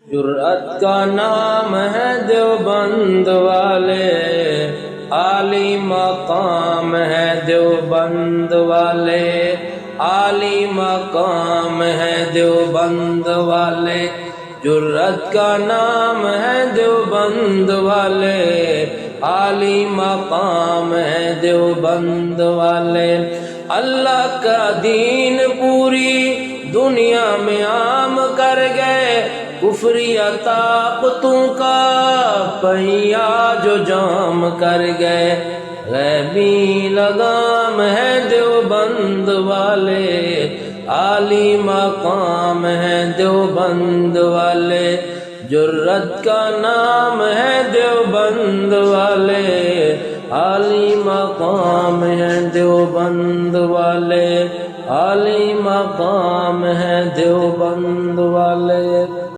जुर्रत का नाम है देवबंद वाले, आली मकाम है देवबंद वाले, आली मकाम है देवबंद वाले। जुर्रत का नाम है देवबंद वाले, आली मकाम है देवबंद वाले। अल्लाह का दीन पूरी दुनिया में आम कर गए, कुफरिया ताकतों का पहिया जो जाम कर गए। गैबी लगाम है देवबंद वाले, आली मकाम है देवबंद वाले। जुर्रत का नाम है देवबंद वाले, आली मकाम है देवबंद वाले, आली मकाम है देवबंद वाले।